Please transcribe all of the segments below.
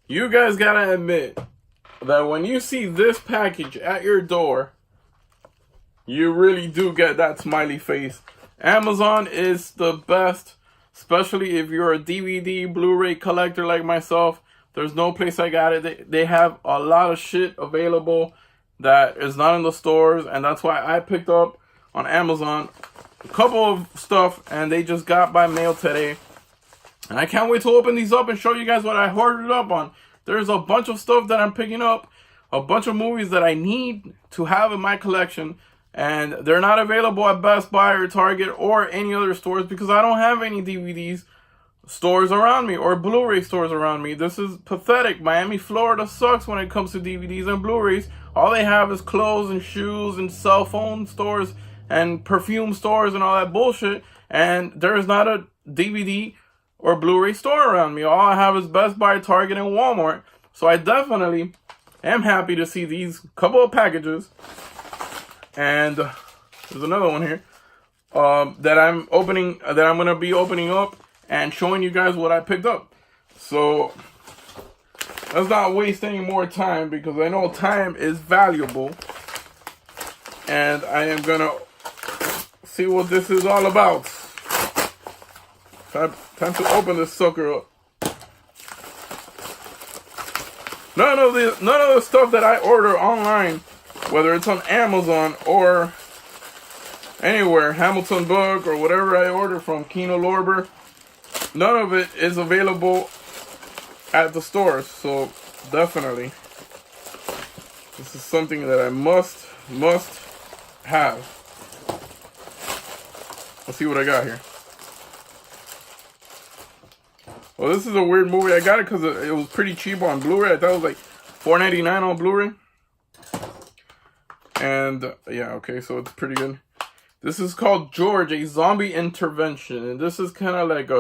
You guys gotta admit that when you see this package at your door, you really do get that smiley face. Amazon is the best, especially if you're a DVD, Blu-ray collector like myself. There's no place I got it. They have a lot of shit available that is not in the stores, and that's why I picked up on Amazon a couple of stuff, and they just got by mail today. And I can't wait to open these up and show you guys what I ordered up on. There's a bunch of stuff that I'm picking up, a bunch of movies that I need to have in my collection, and they're not available at Best Buy or Target or any other stores because I don't have any DVDs stores around me or Blu-ray stores around me. This is pathetic. Miami, Florida sucks when it comes to DVDs and Blu-rays. All they have is clothes and shoes and cell phone stores and perfume stores and all that bullshit, and there's not a DVD or Blu-ray store around me. All I have is Best Buy, Target, and Walmart. So I definitely am happy to see these couple of packages. And there's another one here that I'm opening, that I'm gonna be opening up and showing you guys what I picked up. So let's not waste any more time because I know time is valuable, and I am gonna see what this is all about. Time to open this sucker up. None of the stuff that I order online, whether it's on Amazon or anywhere, Hamilton Book or whatever I order from, Kino Lorber, none of it is available at the stores. So definitely, this is something that I must have. Let's see what I got here. Well, this is a weird movie. I got it because it was pretty cheap on Blu-ray. I thought it was like $4.99 on Blu-ray. And yeah, okay, so it's pretty good. This is called George, a Zombie Intervention. And this is kind of like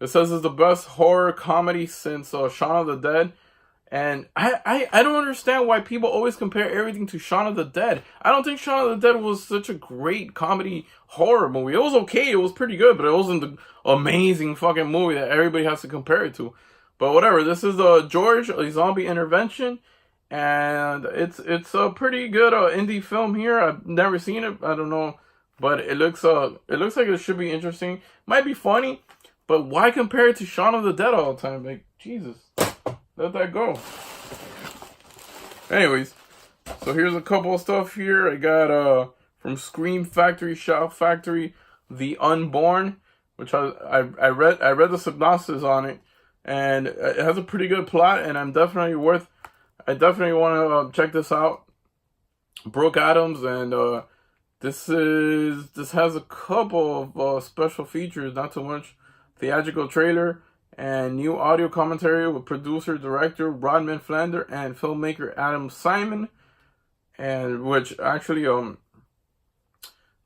it says it's the best horror comedy since Shaun of the Dead. And I don't understand why people always compare everything to Shaun of the Dead. I don't think Shaun of the Dead was such a great comedy horror movie. It was okay, it was pretty good, but it wasn't the amazing fucking movie that everybody has to compare it to. But whatever, this is George, a Zombie Intervention, and it's a pretty good indie film here. I've never seen it, I don't know, but it looks like it should be interesting. Might be funny, but why compare it to Shaun of the Dead all the time? Like, Jesus. Let that go. Anyways, so here's a couple of stuff here. I got from Scream Factory, Shout Factory, The Unborn, which I read the synopsis on it, and it has a pretty good plot, and I definitely want to check this out. Brooke Adams, and this has a couple of special features, not too much. Theatrical trailer and new audio commentary with producer, director Rodman Flander and filmmaker Adam Simon, and which actually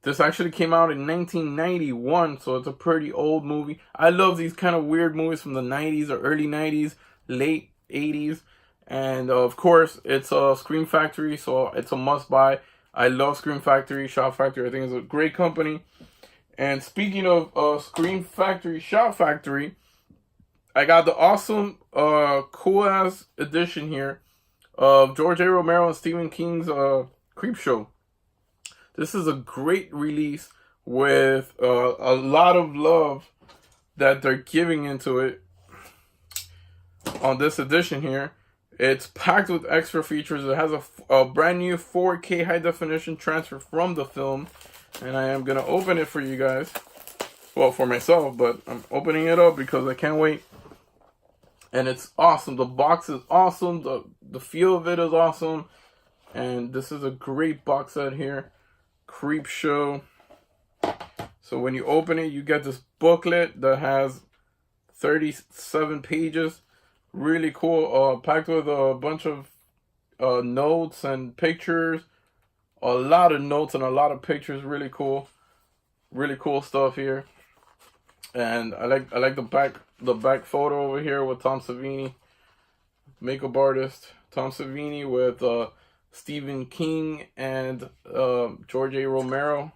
this actually came out in 1991, so it's a pretty old movie. I love these kind of weird movies from the 90s or early 90s, late 80s, and of course it's a Scream Factory, so it's a must buy. I love Scream Factory, Shout Factory. I think it's a great company. And speaking of Scream Factory, Shout Factory, I got the awesome, cool-ass edition here of George A. Romero and Stephen King's Creepshow. This is a great release with a lot of love that they're giving into it on this edition here. It's packed with extra features. It has a brand new 4K high-definition transfer from the film, and I am going to open it for you guys. Well, for myself, but I'm opening it up because I can't wait. And it's awesome. The box is awesome. The feel of it is awesome. And this is a great box set here. Creepshow. So when you open it, you get this booklet that has 37 pages. Really cool. Packed with a bunch of notes and pictures. A lot of notes and a lot of pictures. Really cool. Really cool stuff here. And I like the back photo over here with Tom Savini, makeup artist Tom Savini, with Stephen King and George A. Romero.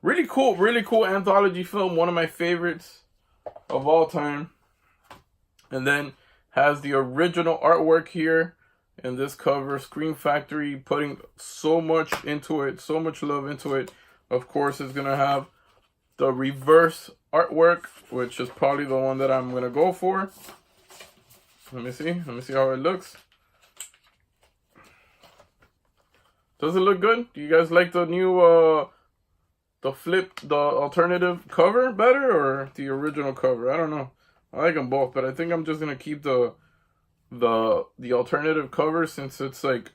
Really cool anthology film, one of my favorites of all time. And then has the original artwork here in this cover. Scream Factory putting so much into it, so much love into it. Of course, it's gonna have the reverse artwork, which is probably the one that I'm gonna go for. Let me see how it looks. Does it look good? Do you guys like the new the alternative cover better, or the original cover? I don't know. I like them both, but I think I'm just gonna keep the alternative cover, since it's like,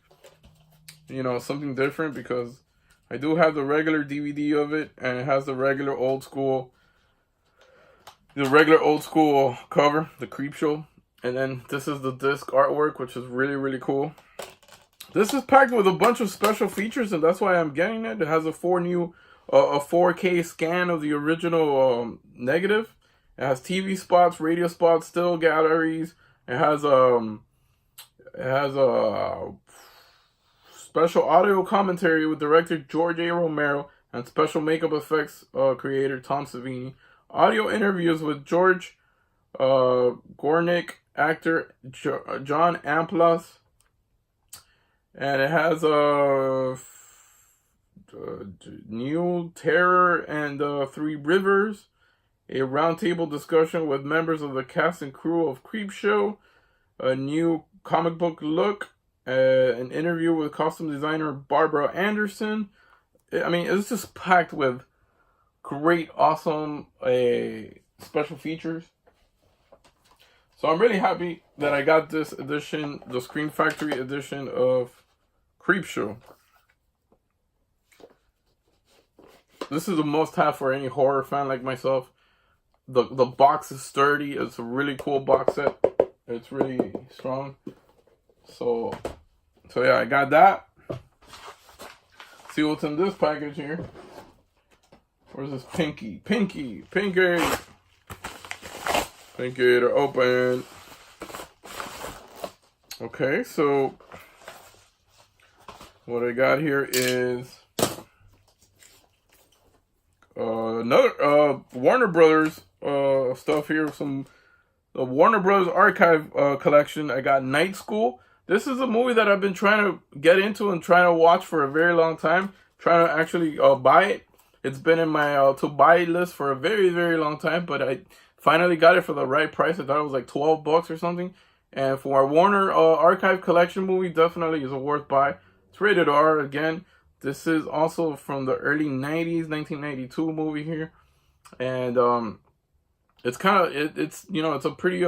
you know, something different, because I do have the regular DVD of it, and it has the regular old school cover, the Creepshow, and then this is the disc artwork, which is really, really cool. This is packed with a bunch of special features, and that's why I'm getting it. It has a 4K scan of the original negative. It has TV spots, radio spots, still galleries. It has a special audio commentary with director George A. Romero and special makeup effects creator Tom Savini. Audio interviews with George Gornick, actor John Amplas. And it has New Terror and Three Rivers, a roundtable discussion with members of the cast and crew of Creepshow, a new comic book look, an interview with costume designer Barbara Anderson. I mean, it's just packed with great, awesome special features. So I'm really happy that I got this edition, the Scream Factory edition of Creepshow. This is a must-have for any horror fan like myself. The box is sturdy. It's a really cool box set. It's really strong. So yeah, I got that. See what's in this package here. Where's this Pinky to open. Okay, so what I got here is another Warner Brothers stuff here. Some the Warner Brothers archive collection. I got Night School. This is a movie that I've been trying to get into and trying to watch for a very long time. Trying to actually buy it. It's been in my to buy list for a very, very long time, but I finally got it for the right price. I thought it was like $12 or something. And for a Warner archive collection movie, definitely is a worth buy. It's rated R again. This is also from the early 90s, 1992 movie here. And it's kind of, it's you know, it's a pretty,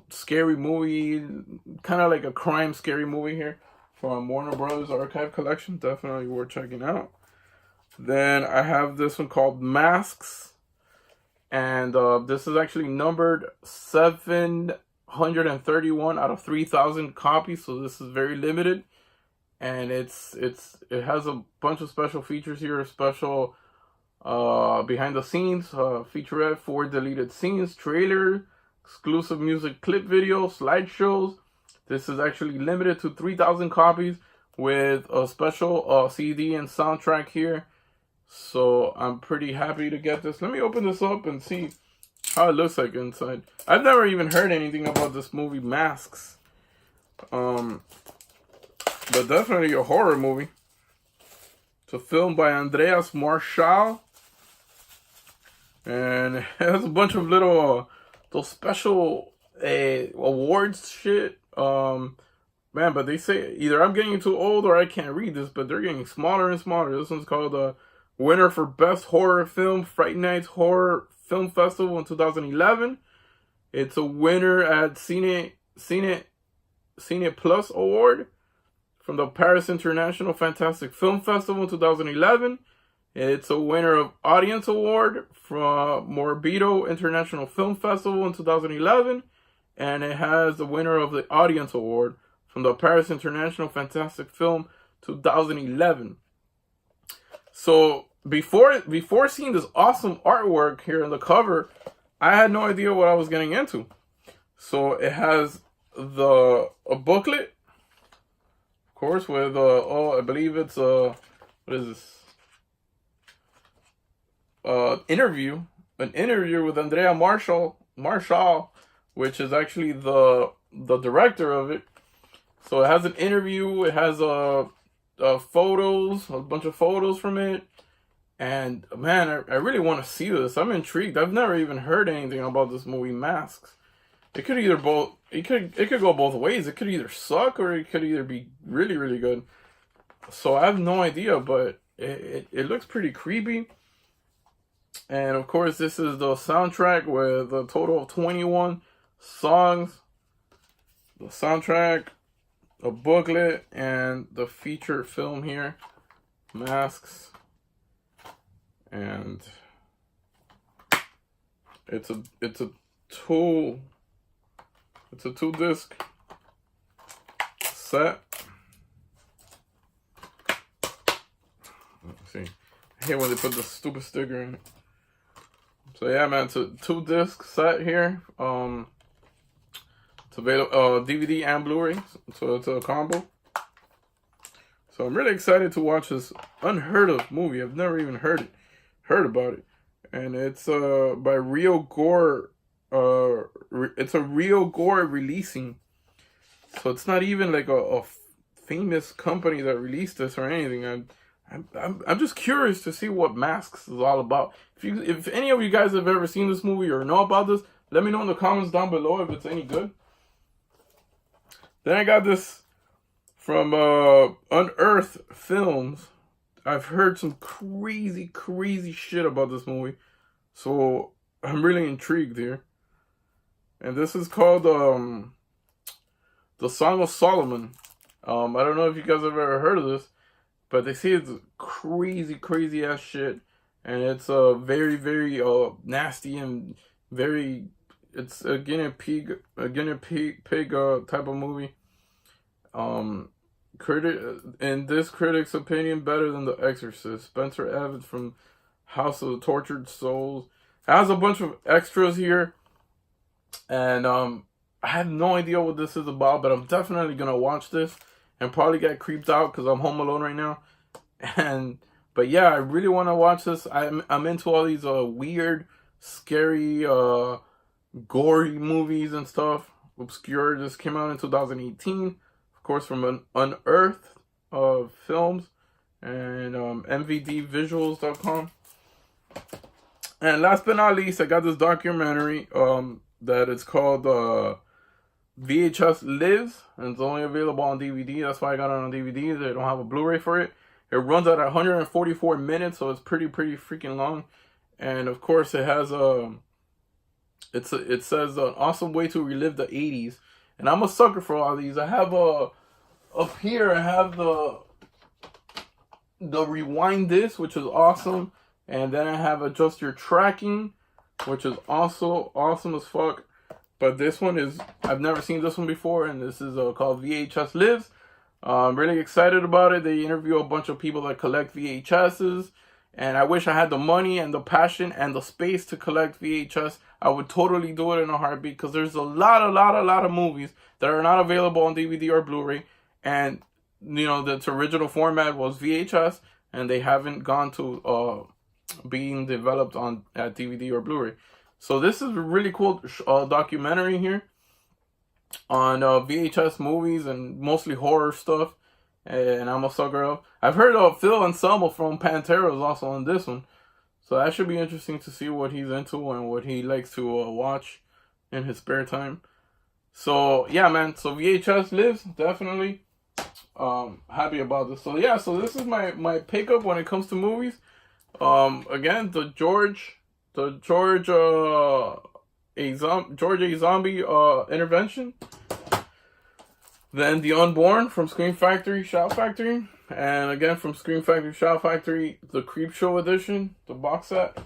scary movie. Kind of like a crime scary movie here from Warner Brothers archive collection. Definitely worth checking out. Then I have this one called Masks. And this is actually numbered 731 out of 3,000 copies. So this is very limited. And it has a bunch of special features here. Special behind the scenes, featurette, 4 deleted scenes, trailer, exclusive music clip video, slideshows. This is actually limited to 3,000 copies with a special CD and soundtrack here. So I'm pretty happy to get this. Let me open this up and see how it looks like inside. I've never even heard anything about this movie, Masks. But definitely a horror movie. It's a film by Andreas Marschall. And it has a bunch of little those special awards shit. Man, but they say either I'm getting too old or I can't read this, but they're getting smaller and smaller. This one's called winner for Best Horror Film, Fright Night Horror Film Festival in 2011. It's a winner at Cine Plus Award from the Paris International Fantastic Film Festival in 2011. It's a winner of Audience Award from Morbido International Film Festival in 2011. And it has the winner of the Audience Award from the Paris International Fantastic Film 2011. So before seeing this awesome artwork here in the cover, I had no idea what I was getting into. So it has a booklet, of course, with I believe it's what is this? An interview with Andrea Marschall which is actually the director of it. So it has an interview. It has photos, a bunch of photos from it. And man, I really want to see this. I'm intrigued. I've never even heard anything about this movie, Masks. It could either it could go both ways. It could either suck or it could either be really, really good. So I have no idea, but it looks pretty creepy. And of course, this is the soundtrack with a total of 21 songs. The soundtrack, a booklet, and the feature film here, Masks. And it's a 2-disc set. Let's see. I hate when they put the stupid sticker in it. So yeah, man, it's a 2-disc set here. It's available DVD and Blu-ray, so it's a combo. So I'm really excited to watch this unheard of movie. I've never even heard about it, and it's by Real Gore. It's a Real Gore releasing, so it's not even like a famous company that released this or anything. I'm just curious to see what Masks is all about. If any of you guys have ever seen this movie or know about this, let me know in the comments down below if it's any good. Then I got this from Unearthed Films. I've heard some crazy shit about this movie, so I'm really intrigued here. And this is called The Song of Solomon. I don't know if you guys have ever heard of this, but they say it's crazy ass shit, and it's very nasty and very. It's a guinea pig type of movie. In this critic's opinion, better than The Exorcist. Spencer Evans from House of the Tortured Souls. It has a bunch of extras here, and I have no idea what this is about, but I'm definitely gonna watch this and probably get creeped out because I'm home alone right now. But yeah, I really want to watch this. I'm into all these weird, scary, gory movies and stuff. Obscure. This came out in 2018, of course, from Unearthed Films and mvdvisuals.com. And last but not least, I got this documentary that it's called VHS Lives, and it's only available on DVD. That's why I got it on DVD. They don't have a Blu-ray for it. It runs at 144 minutes, so it's pretty freaking long. And of course, it has it says an awesome way to relive the 80s. And I'm a sucker for all these. I have up here I have the rewind disc, which is awesome. And then I have adjust your tracking, which is also awesome as fuck. But this one is, I've never seen this one before, and this is called VHS Lives. I'm really excited about it. They interview a bunch of people that collect VHSs, and I wish I had the money and the passion and the space to collect VHS. I would totally do it in a heartbeat, because there's a lot of movies that are not available on DVD or Blu-ray, and you know, its original format was VHS, and they haven't gone to being developed at DVD or Blu-ray. So this is a really cool documentary here on VHS movies and mostly horror stuff, and I'm a sucker of. I've heard of Phil Anselmo from Pantera is also on this one, so that should be interesting to see what he's into and what he likes to watch in his spare time. So yeah, man. So VHS Lives, definitely happy about this. So yeah, so this is my pickup when it comes to george A. Zombie Intervention. Then The Unborn from Scream Factory Shout Factory. And again from Scream Factory Shout Factory, the Creepshow edition, the box set.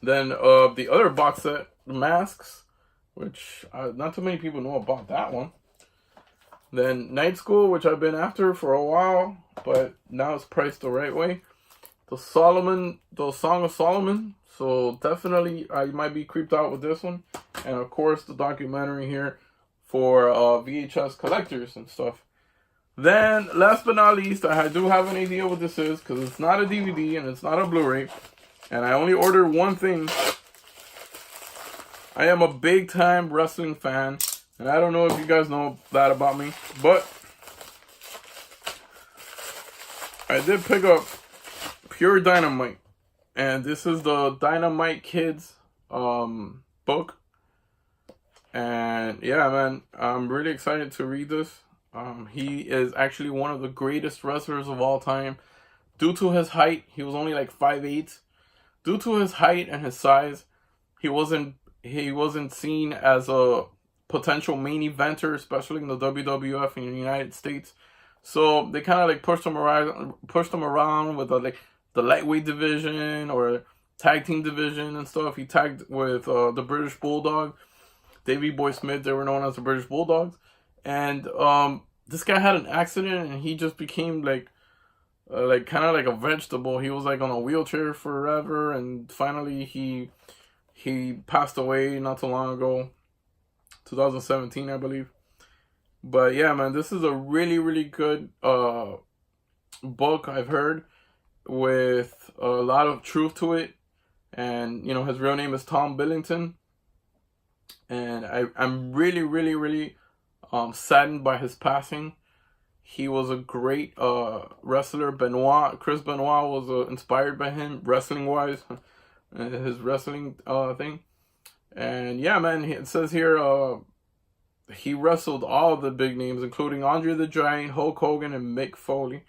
Then the other box set, Masks, which not too many people know about that one. Then Night School, which I've been after for a while, but now it's priced the right way. The Song of Solomon. So definitely I might be creeped out with this one. And of course the documentary here for VHS collectors and stuff. Then last but not least, I do have an idea what this is, because it's not a DVD and it's not a Blu-ray. And I only ordered one thing. I am a big time wrestling fan, and I don't know if you guys know that about me, but I did pick up Pure Dynamite, and this is the Dynamite Kids book. And yeah, man, I'm really excited to read this. He is actually one of the greatest wrestlers of all time. Due to his height, he was only like 5'8". Due to his height and his size, he wasn't seen as a potential main eventer, especially in the WWF in the United States. So they kind of like pushed him around with the lightweight division or tag team division and stuff. He tagged with the British Bulldog, Davey Boy Smith. They were known as the British Bulldogs. And this guy had an accident, and he just became like kind of like a vegetable. He was like on a wheelchair forever, and finally he passed away not too long ago, 2017, I believe. But yeah, man, this is a really, really good book, I've heard, with a lot of truth to it. And, you know, his real name is Tom Billington. And I'm really, really, really saddened by his passing. He was a great wrestler. Chris Benoit was inspired by him, wrestling-wise, his wrestling thing. And yeah, man, it says here he wrestled all the big names, including Andre the Giant, Hulk Hogan, and Mick Foley.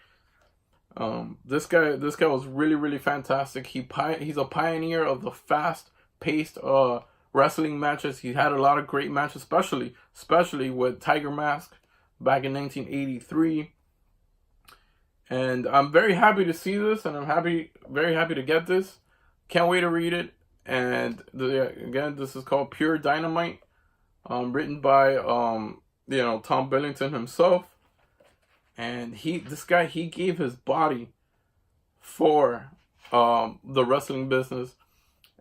This guy was really, really fantastic. He's a pioneer of the fast-paced wrestling matches. He had a lot of great matches, especially with Tiger Mask back in 1983. And I'm very happy to see this, and I'm very happy to get this. Can't wait to read it. And again, this is called Pure Dynamite, written by Tom Billington himself. And this guy gave his body for the wrestling business,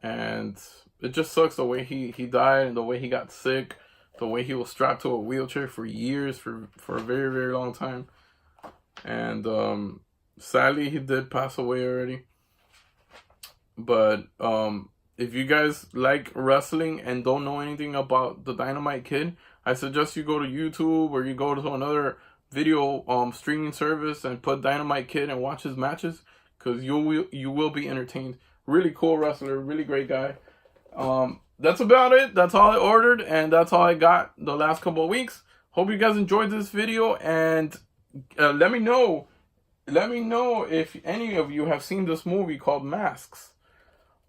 and it just sucks the way he died, and the way he got sick, the way he was strapped to a wheelchair for years, for a very, very long time. And sadly, he did pass away already. But if you guys like wrestling and don't know anything about the Dynamite Kid, I suggest you go to YouTube, or you go to another video streaming service and put Dynamite Kid and watch his matches, because you will be entertained. Really cool wrestler, really great guy. That's about it. That's all I ordered, and that's all I got the last couple of weeks. Hope you guys enjoyed this video, and let me know if any of you have seen this movie called Masks.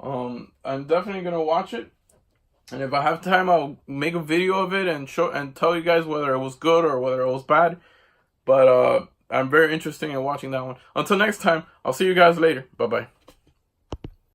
I'm definitely gonna watch it, and if I have time, I'll make a video of it and tell you guys whether it was good or whether it was bad. But I'm very interested in watching that one. Until next time, I'll see you guys later. Bye bye.